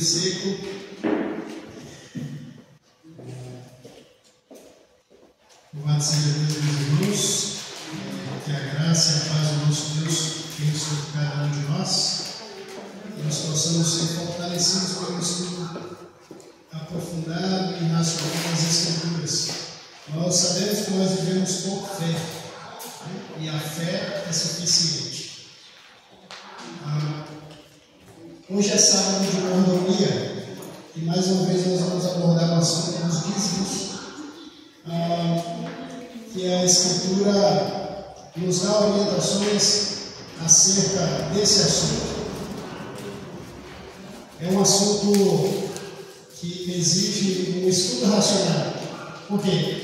seco. Louvado seja Deus, meus irmãos, que a graça e a paz do nosso Deus venham sobre cada um de nós, que nós possamos ser fortalecidos pelo estudo aprofundado e racional das Escrituras. Nós sabemos que nós vivemos por fé, e a fé é suficiente. Hoje é sábado de mordomia, e mais uma vez nós vamos abordar o assunto dos dízimos, que a Escritura nos dá orientações acerca desse assunto. É um assunto que exige um estudo racional. Por quê?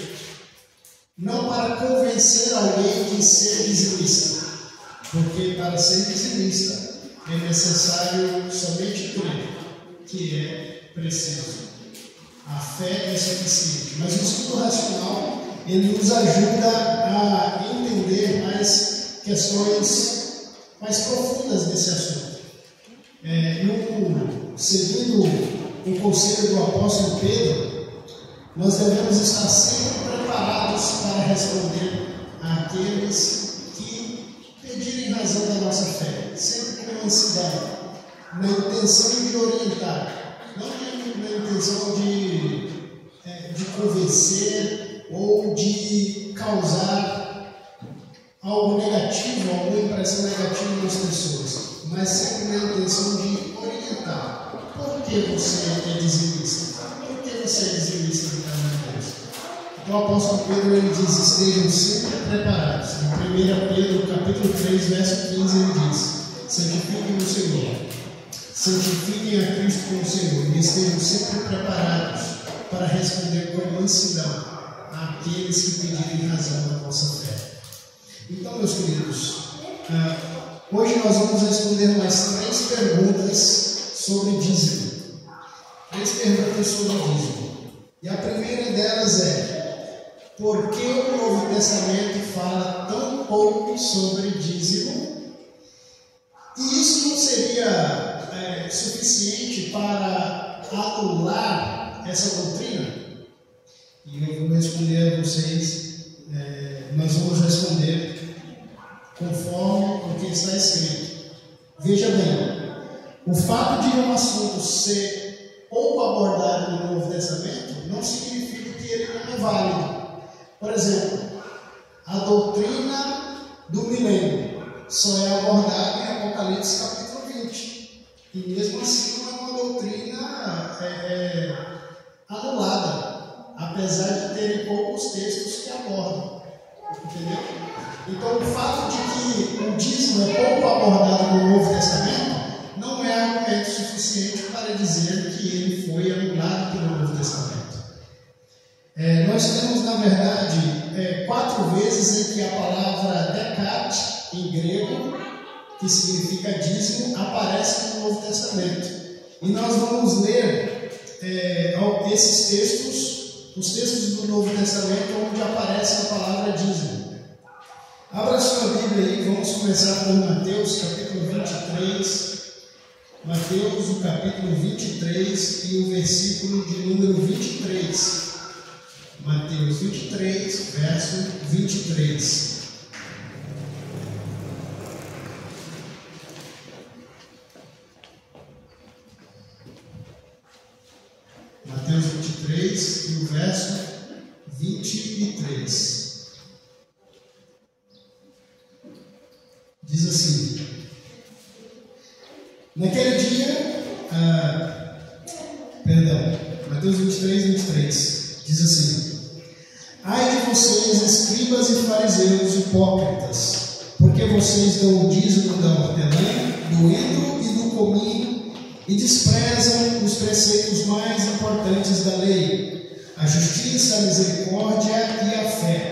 Não para convencer alguém de ser dizimista, porque para ser dizimista é necessário somente crer que é preciso. A fé é suficiente, mas o estudo racional ele nos ajuda a entender mais questões mais profundas desse assunto. Seguindo o conselho do apóstolo Pedro, nós devemos estar sempre preparados para responder àqueles que pedirem razão da nossa fé, sempre com mansidão, na intenção de orientar, não na intenção de convencer ou de causar algo negativo, alguma impressão negativa nas pessoas, mas sempre na intenção de orientar. Por que você é dizimista? Por que você é dizimista do caso de Deus? Então o apóstolo Pedro ele diz: estejam sempre preparados. Em 1 Pedro capítulo 3, verso 15, ele diz: santifiquem o Senhor, santifiquem a Cristo como Senhor, e estejam sempre preparados para responder com mansidão àqueles que pedirem razão da vossa fé. Então, meus queridos, hoje nós vamos responder mais 3 perguntas sobre dízimo. 3 perguntas sobre dízimo. E a primeira delas é: por que o Novo Testamento fala tão pouco sobre dízimo? E isso não seria suficiente para anular essa doutrina? E eu vou responder a vocês, nós vamos responder conforme o que está escrito. Veja bem, o fato de um assunto ser pouco abordado no Novo Testamento não significa que ele não é válido. Por exemplo, a doutrina do milênio só é abordada em Apocalipse capítulo 20. E mesmo assim não é uma doutrina anulada, apesar de terem poucos textos que abordam. Entendeu? Então, o fato de que o dízimo é pouco abordado no Novo Testamento não é argumento suficiente para dizer que ele foi anulado pelo Novo Testamento. Nós temos, na verdade, 4 vezes em que a palavra decat, em grego, que significa dízimo, aparece no Novo Testamento. E nós vamos ler esses textos, os textos do Novo Testamento, onde aparece a palavra dízimo. Abra sua Bíblia aí, vamos começar por Mateus, capítulo 23. Mateus, o capítulo 23 e o versículo de número 23. Mateus 23, verso 23. Mateus 23 e o verso 23. Diz assim: naquele dia, Mateus 23, 23, diz assim: ai de vocês, escribas e fariseus hipócritas, porque vocês dão o dízimo da hortelã, do endro e do cominho, e desprezam os preceitos mais importantes da lei, a justiça, a misericórdia e a fé.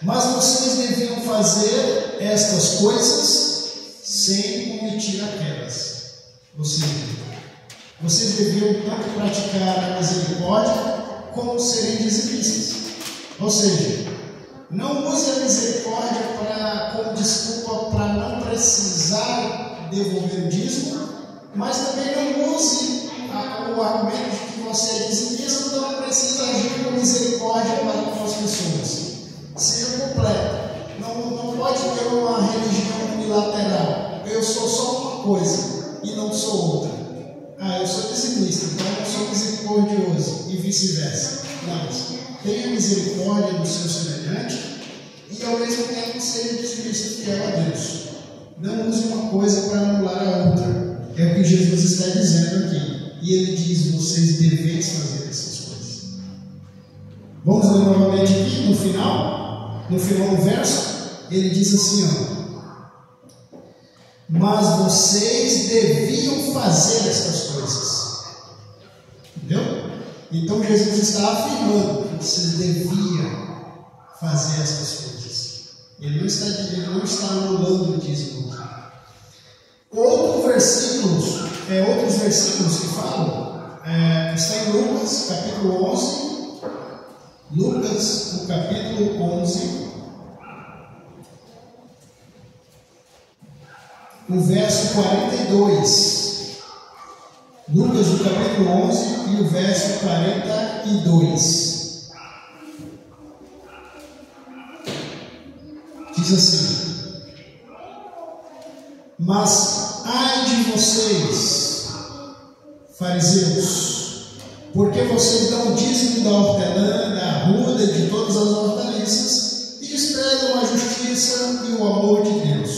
Mas vocês deviam fazer estas coisas sem omitir aquelas. Ou seja, vocês deviam tanto praticar a misericórdia como serem dizimistas. Ou seja, não use a misericórdia como desculpa para não precisar devolver o dízimo, Mas também não use o argumento de que você é dizimista, então precisa agir com misericórdia para com as pessoas. Seja completo. Não pode ter uma religião unilateral. Eu sou só uma coisa e não sou outra. Eu sou dizimista, então eu sou misericordioso e vice-versa. Não. Tenha misericórdia do seu semelhante e ao mesmo tempo seja dizimista fiel a Deus. Não use uma coisa para anular a outra. É o que Jesus está dizendo aqui. E ele diz: vocês deveis fazer essas coisas. Vamos ler novamente aqui no final do verso. Ele diz assim, mas vocês deviam fazer essas coisas. Entendeu? Então Jesus está afirmando que vocês deviam fazer essas coisas. Ele não está anulando o dízimo. Outros versículos que falam, está em Lucas, capítulo 11. Lucas, o capítulo 11, o verso 42. Lucas, o capítulo 11 e o verso 42. Diz assim: mas ai de vocês, fariseus, porque vocês dão o dízimo da hortelã, da arruda, de todas as hortaliças, e desprezam a justiça e o amor de Deus.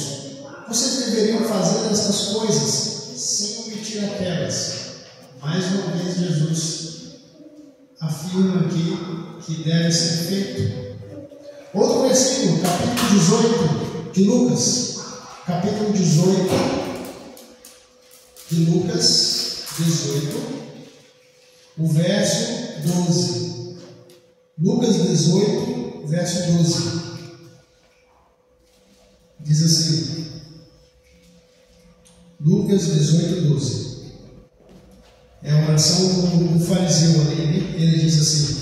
Vocês deveriam fazer essas coisas sem omitir aquelas. Mais uma vez Jesus afirma aqui que deve ser feito. Outro versículo, capítulo 18 de Lucas. Capítulo 18 de Lucas 18, o verso 12. Lucas 18, verso 12. Diz assim: Lucas 18, 12. É a oração do fariseu ali. Ele diz assim: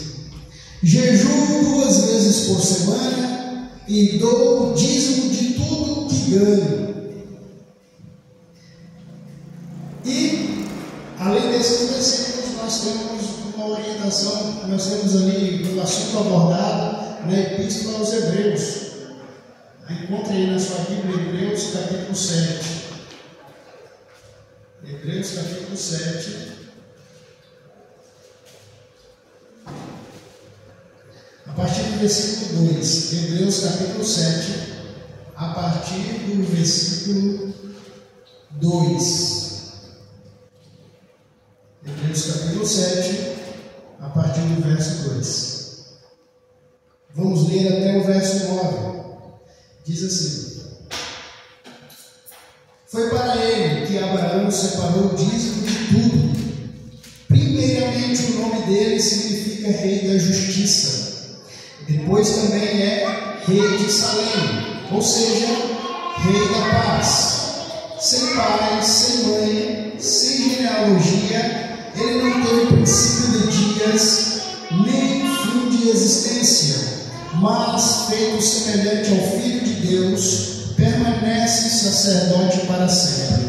jejuo 2 vezes por semana e dou o dízimo de tudo que ganho. E, além desses versículos, nós temos uma orientação, nós temos ali o assunto abordado na Epístola aos Hebreus. Encontre aí na sua Bíblia, Hebreus capítulo 7. Hebreus capítulo 7. A partir do versículo 2. Hebreus capítulo 7. A partir do versículo 2. Hebreus capítulo 7. A partir do verso 2. Vamos ler até o verso 9. Diz assim: foi para ele que Abraão separou o dízimo de tudo. Primeiramente, o nome dele significa Rei da Justiça. Depois também é Rei de Salém, ou seja, Rei da Paz. Sem pai, sem mãe, sem genealogia, ele não teve princípio de dias, nem fim de existência, mas, feito semelhante ao Filho de Deus, permanece sacerdote para sempre.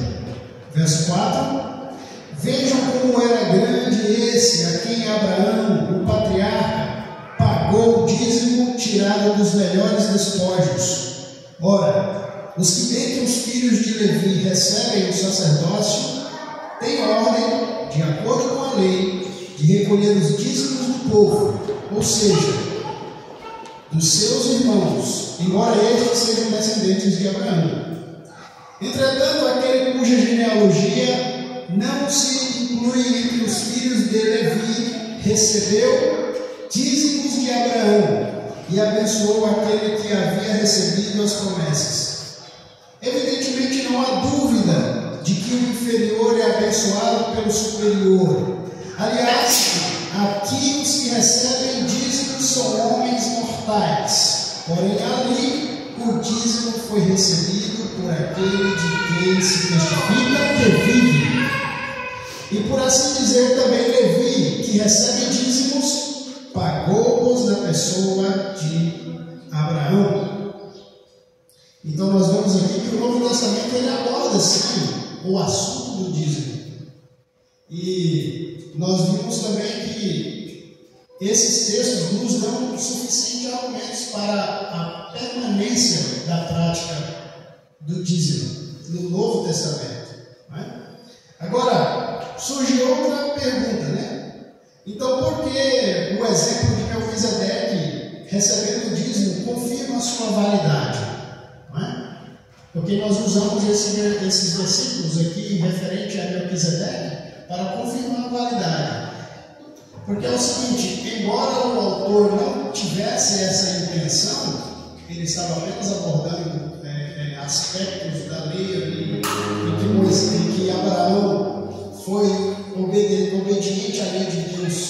Verso 4. Vejam como era grande esse a quem Abraão, o patriarca, pagou o dízimo tirado dos melhores despojos. Ora, os que dentre os filhos de Levi recebem o sacerdócio têm ordem, de acordo com a lei, de recolher os dízimos do povo, ou seja, dos seus irmãos, embora estes sejam descendentes de Abraão. Entretanto, aquele cuja genealogia não se inclui entre os filhos de Levi recebeu dízimos de Abraão e abençoou aquele que havia recebido as promessas. Evidentemente, não há dúvida de que o inferior é abençoado pelo superior. Aliás, aqui os que recebem dízimos são homens mortais, porém ali o dízimo foi recebido por aquele de quem se testifica que vive. E por assim dizer também Levi, que recebe dízimos, pagou-os na pessoa de Abraão. Então nós vemos aqui que o Novo Testamento ele aborda sim o assunto do dízimo. E nós vimos também que esses textos nos dão suficientes argumentos para a permanência da prática do dízimo no Novo Testamento. Né? Agora, surge outra pergunta, né? Então, por que o exemplo de Melquisedeque recebendo o dízimo confirma a sua validade? Não é? Porque nós usamos esses versículos aqui referente a Melquisedeque para confirmar a validade. Porque é o seguinte, embora o autor não tivesse essa intenção, ele estava apenas abordando aspectos da lei ali, em que Abraão foi obediente à lei de Deus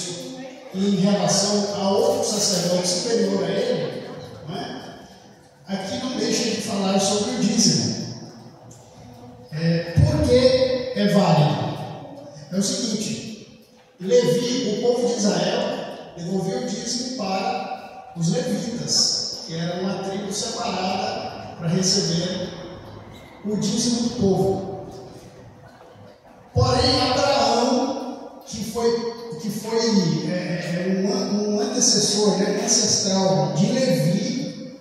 em relação a outro sacerdote superior a ele, não é? Aqui não deixa de falar sobre o dízimo. Por que é válido? É o seguinte, Levi, o povo de Israel, devolveu o dízimo para os levitas, que era uma tribo separada para receber o dízimo do povo. Porém, Abraão, que foi um antecessor, ancestral de Levi,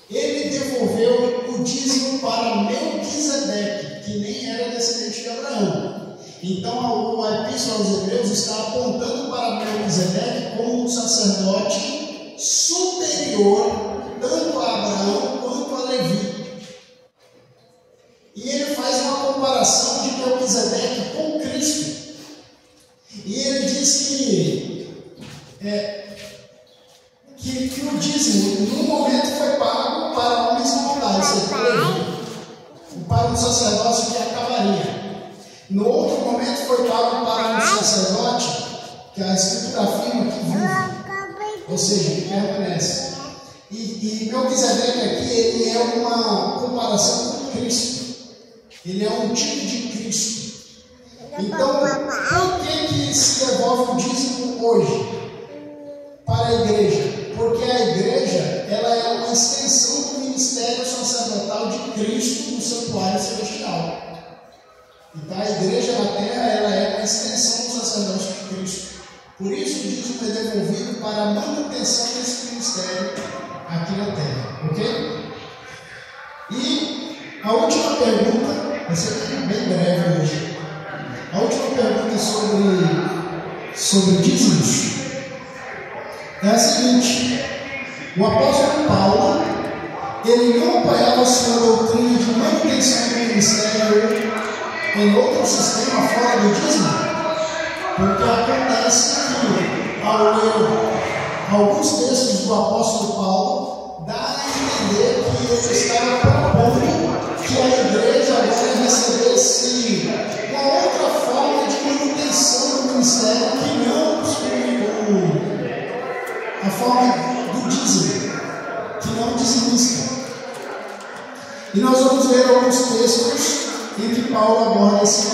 ele devolveu o dízimo para Melquisedeque, que nem era descendente de Abraão. Então, a Epístola aos Hebreus está apontando para Melquisedeque como um sacerdote superior tanto a Abraão quanto a Levi. E ele faz uma comparação de Melquisedeque com Cristo. E ele diz que o dízimo, num momento, foi pago para homens mortais, para um sacerdócio que acabaria. No outro momento, foi pago para um sacerdote que a Escritura afirma que vive, ou seja, que permanece. E Melquisedeque aqui, ele é uma comparação com Cristo. Ele é um tipo de Cristo. Então, por que se devolve o dízimo hoje para a igreja? Porque a igreja, ela é uma extensão do ministério sacerdotal de Cristo no santuário celestial. Então, a igreja na terra, ela é uma extensão do sacerdócio de Cristo. Por isso, o dízimo é devolvido para a manutenção desse ministério aqui na terra. Ok? E a última pergunta, vai ser bem breve hoje. A última pergunta sobre dízimos é a seguinte: o apóstolo Paulo, ele não apoiava sua doutrina de manutenção do ministério em outro sistema fora do dízimo? Porque acontece que, ao ler alguns textos do apóstolo Paulo, dá a entender que ele estava propondo que a igreja agora recebesse uma outra forma de manutenção do ministério que não a forma do dízimo, que não dizimista. E nós vamos ver alguns textos em que Paulo aborda esse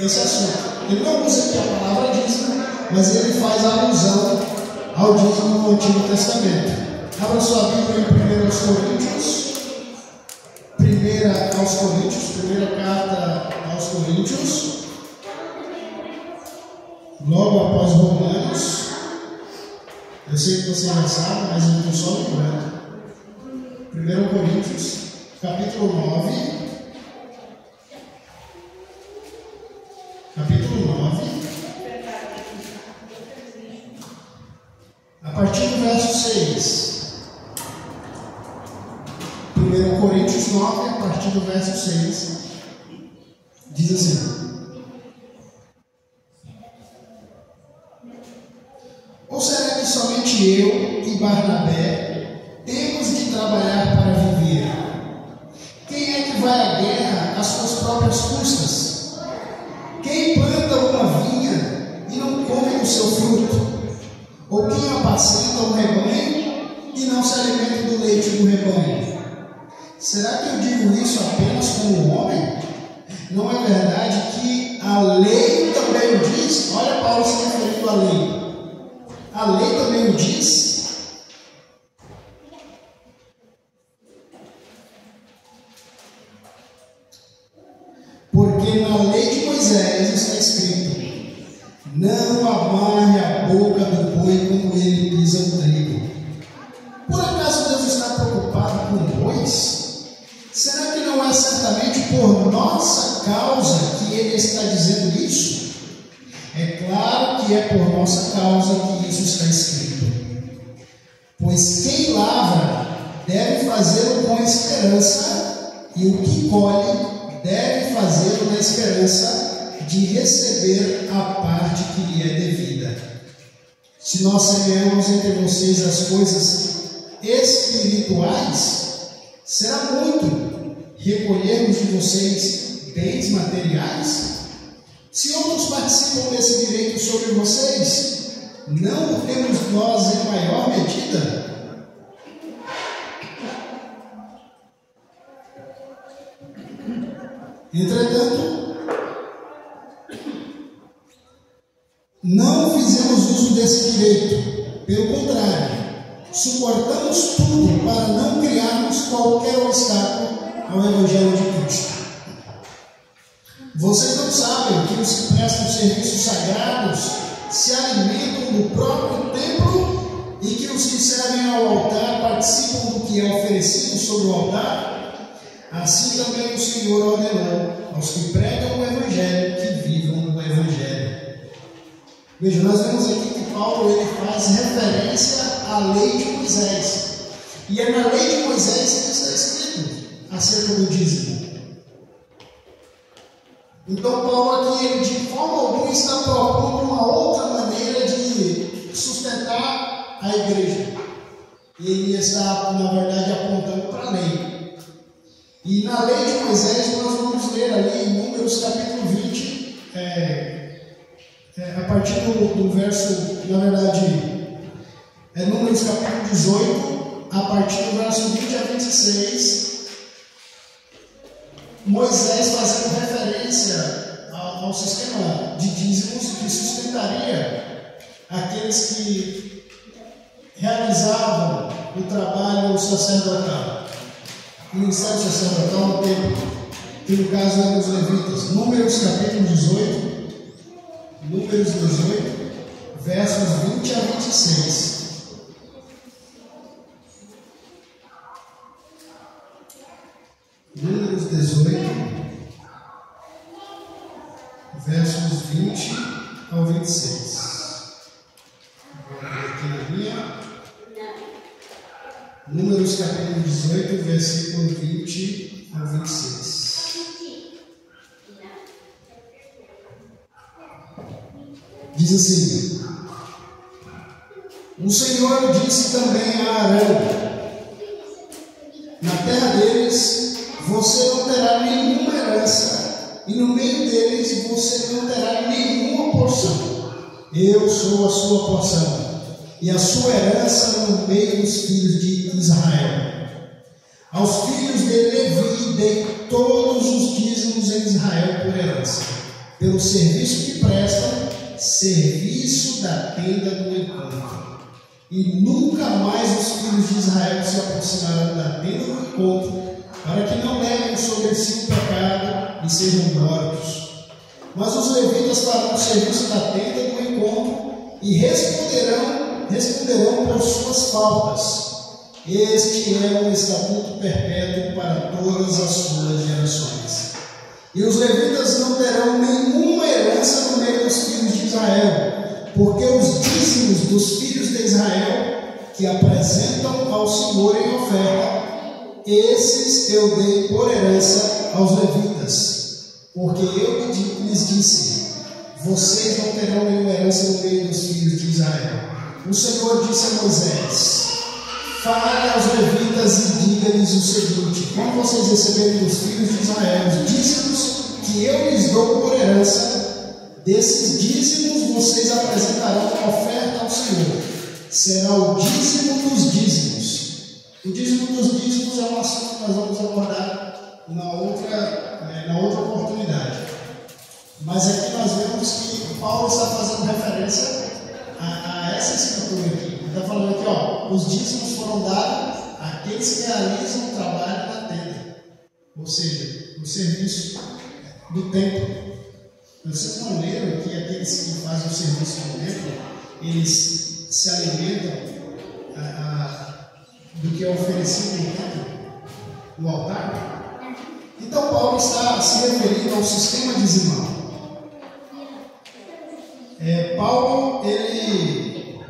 assunto. Ele não usa aqui a palavra dízimo, mas ele faz alusão ao dízimo no Antigo Testamento. Abra sua Bíblia em 1 aos Coríntios. Primeira carta aos Coríntios, logo após Romanos. Eu sei que você já sabe, mas eu estou só lembrando. 1 Coríntios, capítulo 9. A partir do verso 6. 1 Coríntios 9, a partir do verso 6, diz assim: ou será que somente eu e Barnabé temos de trabalhar para viver? Quem é que vai à guerra às suas próprias custas? Quem planta uma vinha e não come o seu fruto? Ou quem apacenta um rebanho e não se alimenta do leite do rebanho? Será que eu digo isso apenas como homem? Não é verdade que a lei também o diz? Olha Paulo se referindo à lei. A lei também o diz. Porque na lei de Moisés está escrito: Não amarre a boca do boi quando ele pisa o trigo. Por acaso Deus está preocupado com bois? Será que não é certamente por nossa causa que Ele está dizendo isso? É claro que é por nossa causa que isso está escrito. Pois quem lavra deve fazê-lo com esperança, e o que colhe deve fazê-lo na esperança de receber a parte que lhe é devida. Se nós semeamos entre vocês as coisas espirituais, será muito recolhermos de vocês bens materiais? Se outros participam desse direito sobre vocês, não o temos nós em maior medida? Entretanto, não fizemos uso desse direito. Pelo contrário, suportamos tudo para não criarmos qualquer obstáculo ao Evangelho de Cristo. Vocês não sabem que os que prestam serviços sagrados se alimentam do próprio templo e que os que servem ao altar participam do que é oferecido sobre o altar? Assim também o Senhor ordenou aos que pregam o Evangelho que vivam no Evangelho. Veja, nós vemos aqui que Paulo ele faz referência à lei de Moisés. E é na lei de Moisés que está escrito acerca do dízimo. Então Paulo aqui, ele de forma alguma está propondo uma outra maneira de sustentar a igreja. Ele está, na verdade, apontando para a lei. E na lei de Moisés nós vamos ler ali em Números capítulo 20, a partir do verso, na verdade, Números capítulo 18, a partir do verso 20 a 26, Moisés fazendo referência ao sistema de dízimos que sustentaria aqueles que realizavam o trabalho sacerdotal, o ministério sacerdotal no templo, que no caso eram os levitas. Números capítulo 18, versos 20 a 26. Números 18, versos 20 ao 26. Vou ler aqui na minha. Números capítulo 18, versículo 20 ao 26. Diz assim: O Senhor disse também a Arão: Na terra deles você não terá nenhuma herança, e no meio deles você não terá nenhuma porção. Eu sou a sua porção, e a sua herança no meio dos filhos de Israel. Aos filhos de Levi dei todos os dízimos em Israel por herança, pelo serviço que prestam, serviço da tenda do encontro. E nunca mais os filhos de Israel se aproximarão da tenda do encontro, para que não levem sobre si o pecado e sejam mortos. Mas os levitas farão o serviço da tenda do encontro e responderão por suas faltas. Este é um estatuto perpétuo para todas as suas gerações. E os levitas não terão nenhuma herança no meio dos filhos de Israel, porque os dízimos dos filhos de Israel que apresentam ao Senhor em oferta, esses eu dei por herança aos levitas, porque eu lhes disse: vocês não terão nenhuma herança no meio dos filhos de Israel. O Senhor disse a Moisés: fale aos levitas e diga-lhes o seguinte: quando vocês receberem dos filhos de Israel os dízimos que eu lhes dou por herança, desses dízimos vocês apresentarão uma oferta ao Senhor. Será o dízimo dos dízimos. O dízimo dos dízimos é um assunto que nós vamos abordar na outra oportunidade. Mas aqui nós vemos que Paulo está fazendo referência a essa escritura aqui. Ele está falando aqui, ó, os dízimos foram dados àqueles que realizam o trabalho na tenda, ou seja, o serviço do templo. Vocês não leram que aqueles que fazem o serviço no templo, eles se alimentam do que é oferecido no templo, no altar? Então Paulo está se referindo ao sistema dizimal. Paulo, ele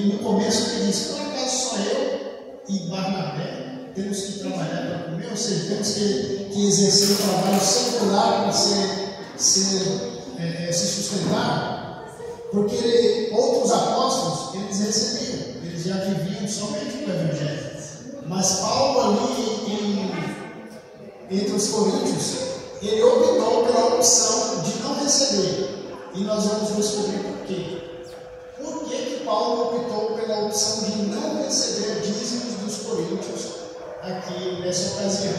no começo ele diz: por acaso só eu e Barnabé temos que trabalhar para comer? Ou seja, temos que exercer o trabalho secular para se sustentar? Porque outros apóstolos, eles recebiam, eles já viviam somente com o Evangelho. Mas Paulo ali, entre os coríntios, ele optou pela opção de não receber. E nós vamos descobrir por quê. Por que Paulo optou pela opção de não receber dízimos dos coríntios aqui nessa ocasião?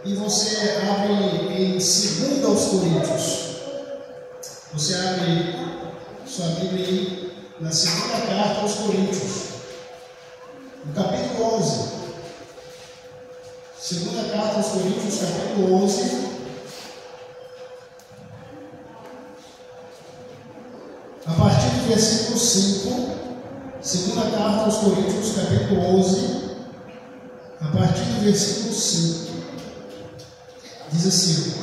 E você abre em 2 aos Coríntios. Você abre sua Bíblia aí na segunda carta aos Coríntios, no capítulo 11. Segunda carta aos Coríntios, capítulo 11. A partir do versículo 5, segunda carta aos Coríntios, capítulo 11, a partir do versículo 5, diz assim: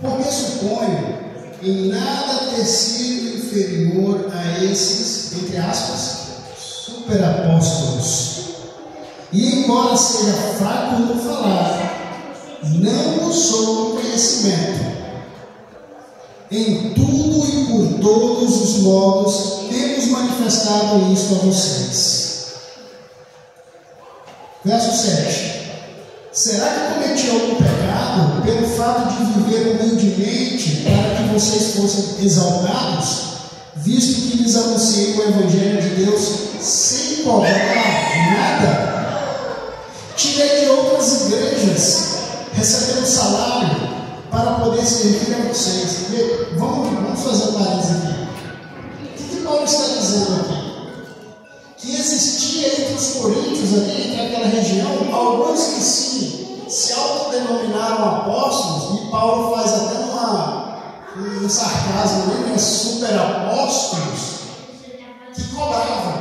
porque suponho em nada ter sido inferior a esses, entre aspas, superapóstolos, e embora seja fraco no falar, não o sou no conhecimento. Em tudo e por todos os modos temos manifestado isto a vocês. Verso 7. Será que cometi algum pecado pelo fato de viver humildemente para que vocês fossem exaltados, visto que lhes anunciei o Evangelho de Deus sem cobrar nada? Tirei de outras igrejas, recebendo salário, para poder servir a vocês. Vamos fazer um parênteses aqui. O que Paulo está dizendo aqui? Que existia entre os coríntios, ali, entre aquela região, alguns que se autodenominaram apóstolos, e Paulo faz até um sarcasmo, né? Super apóstolos, que cobravam.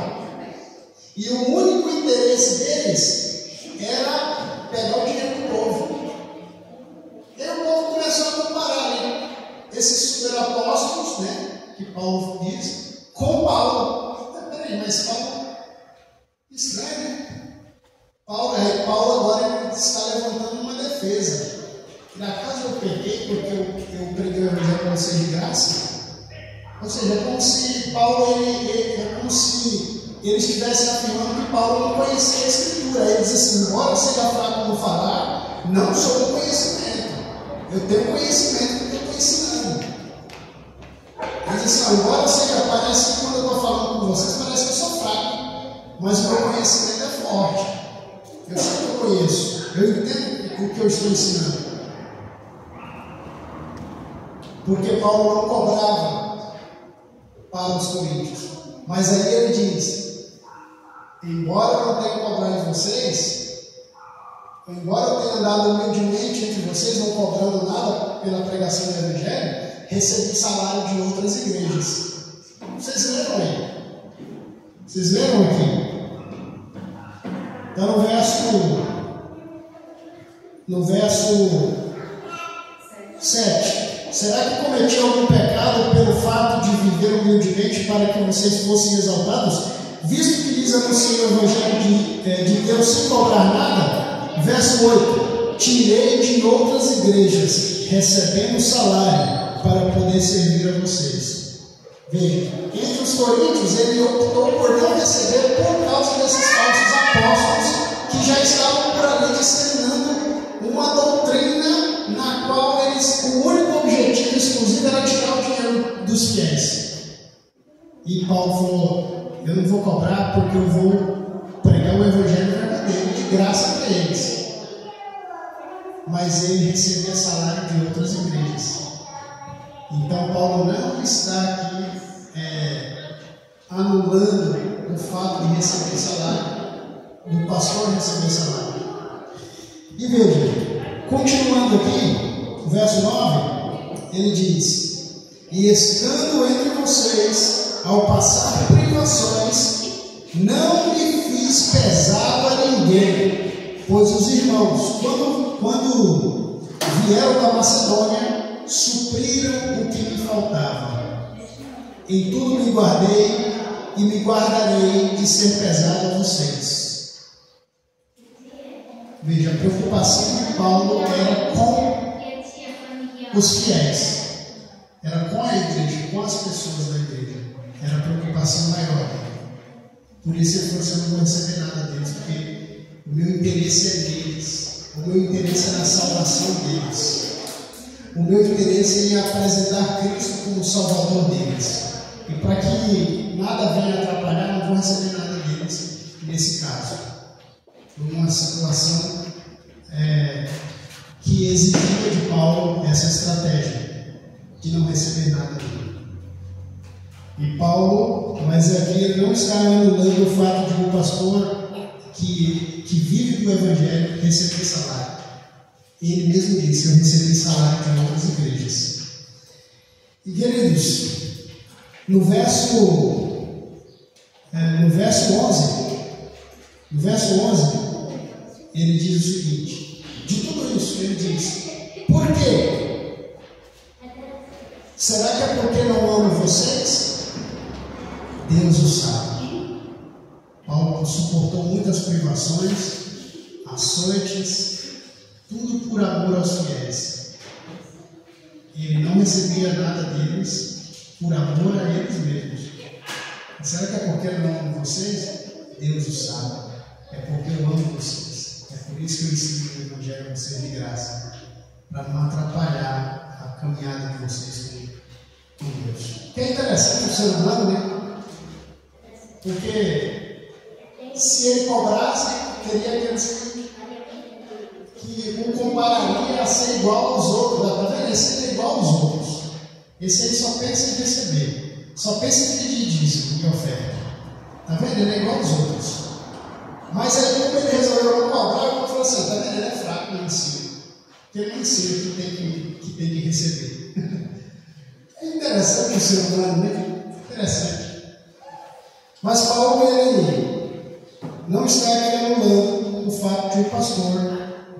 E o único interesse deles era pegar o dinheiro do povo. E aí o povo começou a comparar, né, esses superapóstolos, né, que Paulo diz, com Paulo. Peraí, mas Paulo, estranho, né? Paulo agora está levantando uma defesa. Na casa eu peguei porque eu preguei o Evangelho para vocês de graça. Ou seja, é como se Paulo, é como se ele estivesse afirmando que Paulo não conhecia a Escritura. Ele diz assim: embora seja fraco no falar, não sou do conhecimento. Eu tenho conhecimento do que eu estou ensinando. Ele diz assim: embora seja, parece que quando eu estou falando com vocês, parece que eu sou fraco, mas o meu conhecimento é forte. Eu sei que eu conheço, eu entendo o que eu estou ensinando. Porque Paulo não cobrava para os coríntios. Mas aí ele diz: embora eu não tenha cobrado de vocês, embora eu tenha andado humildemente entre vocês, não cobrando nada pela pregação do Evangelho, recebi salário de outras igrejas. Vocês leram aí? Vocês leram aqui? Então no verso 7. Será que cometi algum pecado pelo fato de viver humildemente para que vocês fossem exaltados, visto que lhes anunciei o Evangelho de Deus sem cobrar nada? Verso 8. Tirei de outras igrejas, recebendo salário, para poder servir a vocês. Veja, entre os coríntios, ele optou por não receber por causa desses falsos apóstolos que já estavam por ali disseminando uma doutrina na qual o único objetivo exclusivo era tirar o dinheiro dos fiéis. E Paulo falou: eu não vou cobrar porque eu vou pregar o Evangelho verdadeiro de graça para eles. Mas ele recebia salário de outras igrejas. Então Paulo não está aqui anulando o fato de receber salário, do pastor receber salário. E veja, Continuando aqui, o verso 9, ele diz: e estando entre vocês, ao passar privações, não me fiz pesado a ninguém, pois os irmãos, quando vieram da Macedônia, supriram o que me faltava. Em tudo me guardei e me guardarei de ser pesado a vocês. Veja, a preocupação de Paulo era com os fiéis, era com a igreja, com as pessoas da igreja. Era a preocupação maior. Por isso ele falou assim: eu não vou receber nada deles, porque o meu interesse é deles, o meu interesse é na salvação deles, o meu interesse é em apresentar Cristo como Salvador deles. E para que nada venha atrapalhar, eu não vou receber nada deles nesse caso. Uma situação que exigia de Paulo essa estratégia de não receber nada dele. E Paulo, mas aqui ele não está anulando o fato de um pastor que vive do Evangelho receber salário. Ele mesmo disse: eu recebi salário de outras igrejas. E queridos, no verso 11, ele diz o seguinte: de tudo isso, ele diz: por quê? Será que é porque não amo vocês? Deus o sabe. Paulo suportou muitas privações, açoites, tudo por amor aos fiéis. Ele não recebia nada deles por amor a eles mesmos. Será que é porque eu não amo vocês? Deus o sabe. É porque eu amo vocês. É por isso que eu ensino o Evangelho a vocês de graça, para não atrapalhar a caminhada de vocês com Deus. Que é interessante o ser humano, né? Porque se ele cobrasse, teria aqueles que o compararia a ser igual aos outros. Está vendo? Esse ele é igual aos outros. Esse aí só pensa em receber, só pensa em pedir dízimo e oferta. Está vendo? Ele é igual aos outros. Mas aí, como ele resolveu não cobrar, ele falou assim: está vendo? Ele é fraco no ensino. Porque ele não ensina que tem que receber. É interessante o ser humano, né? Interessante. Mas Paulo, ele não está aqui anulando o fato de um pastor,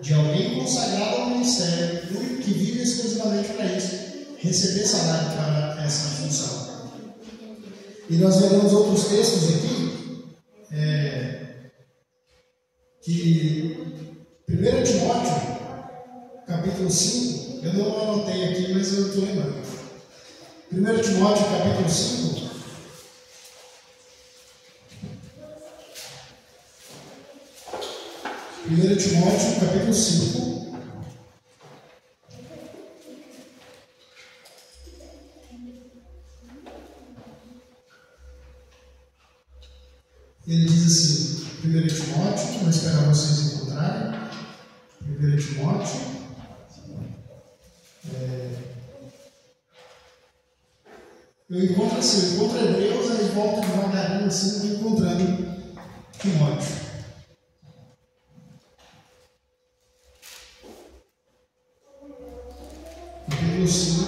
de alguém consagrado ao ministério, que vive exclusivamente para isso, receber salário para essa função. E nós veremos outros textos aqui, que 1 Timóteo, capítulo 5, eu não anotei aqui, mas eu estou lembrando. 1 Timóteo, capítulo 5, capítulo 5, ele diz assim: 1 Timóteo, vou esperar vocês encontrarem. 1 Timóteo, eu encontro assim, eu encontro Hebreus, aí volto devagarinho assim, vou encontrando Timóteo. Capítulo 5.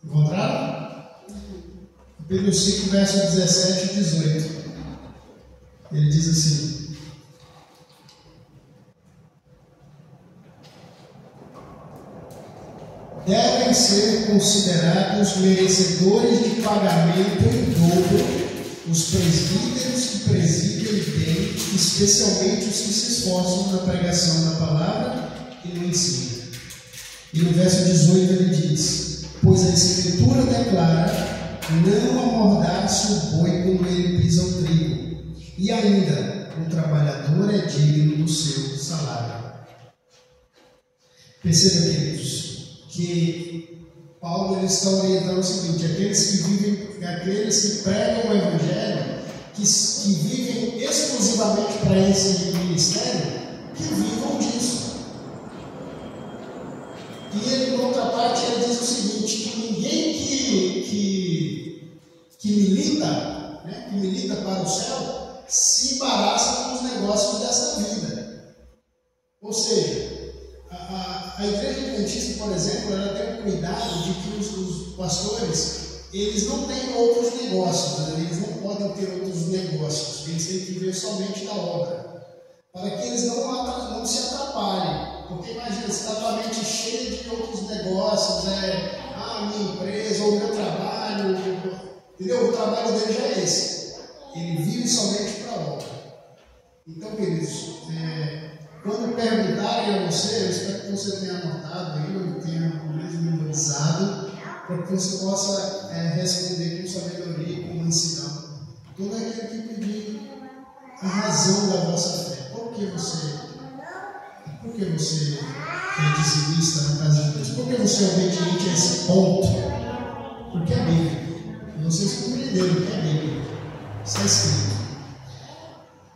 Encontraram? Capítulo 5, verso 17 e 18. Ele diz assim: devem ser considerados merecedores de pagamento em dobro os presbíteros que presidem bem, especialmente os que se esforçam na pregação da palavra e no ensino. E no verso 18 ele diz: pois a Escritura declara: não amordace o boi quando ele pisa o trigo, e ainda o trabalhador é digno do seu salário. Perceba, queridos, que Paulo ele está orientando o seguinte: aqueles que pregam o Evangelho, que vivem exclusivamente para esse ministério, que vivam disso. E ele, por outra parte, ele diz o seguinte: que ninguém que milita para o céu, se embaraça com os negócios dessa vida. Ou seja, a igreja adventista, por exemplo, ela tem o cuidado de que os pastores, eles não têm outros negócios, eles não podem ter outros negócios, eles têm que viver somente da obra, para que eles não se atrapalhem. Porque imagina, se está a mente cheia de outros negócios, a minha empresa, ou o meu trabalho, entendeu? O trabalho dele já é esse, ele vive somente para a obra. Então, queridos, quando perguntarem a você, eu espero que você tenha anotado aí, ou tenha memorizado, para que você possa responder com sabedoria e com mansidão. Todo aquele que pedir a razão da vossa fé. Por que você é dizimista na casa de Deus? Por que você é obediente a esse ponto? Porque é Bíblia. E vocês compreenderam que é Bíblia. Está escrito.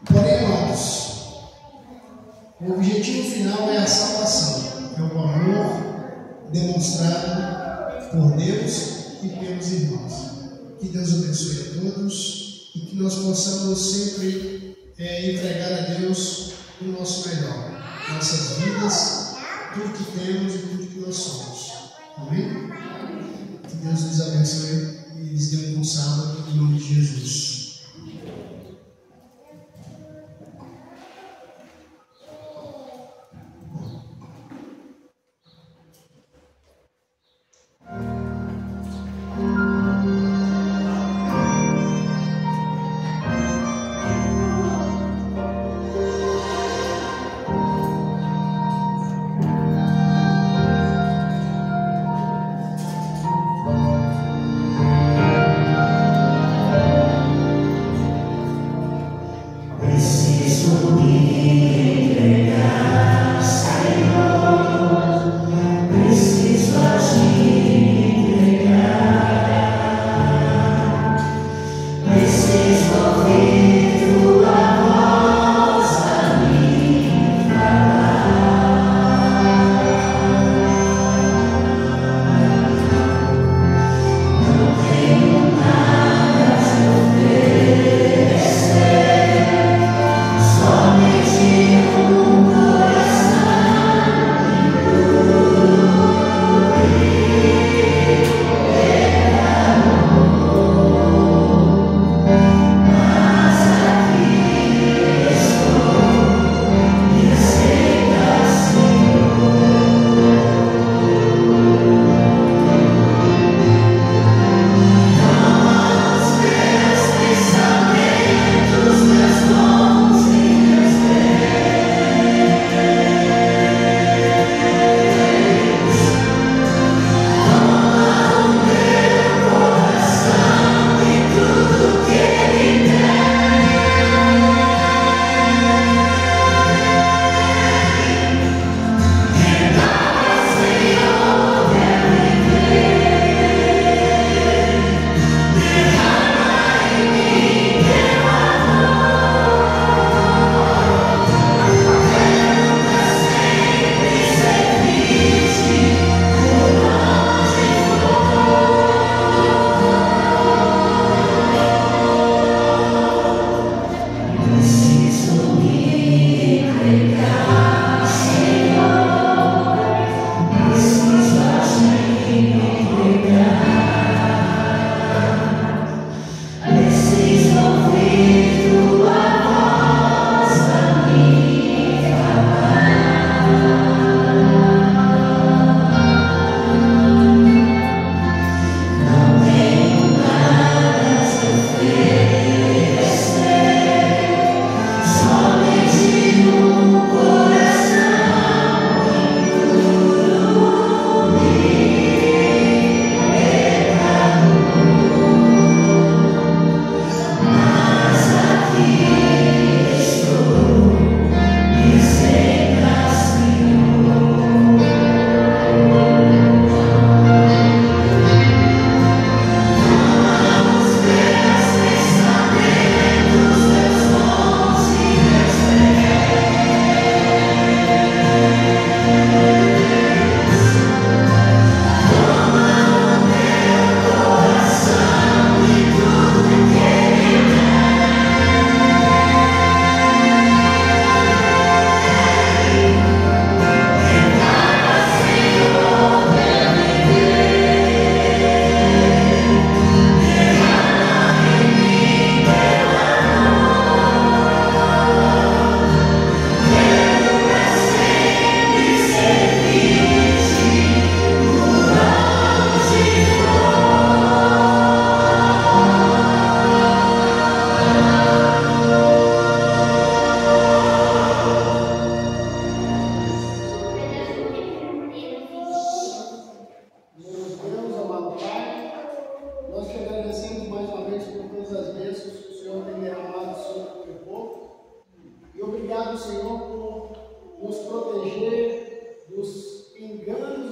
Porém, amados, o objetivo final é a salvação. É o amor demonstrado por Deus e pelos irmãos. Que Deus abençoe a todos e que nós possamos sempre entregar a Deus o nosso melhor. Nossas vidas, tudo que temos e tudo que nós somos. Amém? Que Deus nos abençoe e lhes dê um bom sábado em nome de Jesus.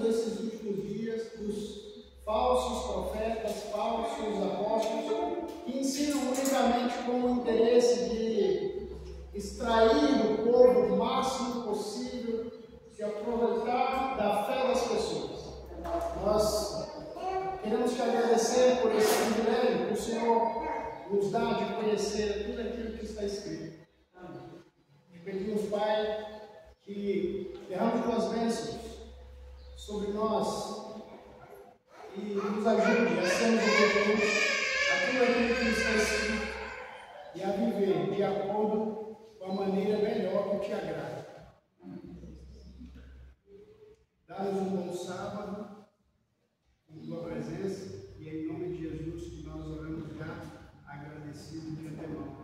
nesses últimos dias dos falsos profetas, falsos apóstolos, que ensinam unicamente com o interesse de extrair do povo o máximo possível, de aproveitar da fé das pessoas. Nós queremos te agradecer por esse privilégio que o Senhor nos dá de conhecer tudo aquilo que está escrito. E pedimos, Pai, que derrame tuas bênçãos sobre nós e nos ajude a sermos obedientes a tudo aquilo que está escrito e a viver de acordo com a maneira melhor que te agrada. Dá-nos um bom sábado em tua presença e em nome de Jesus que nós oramos já agradecidos de antemão.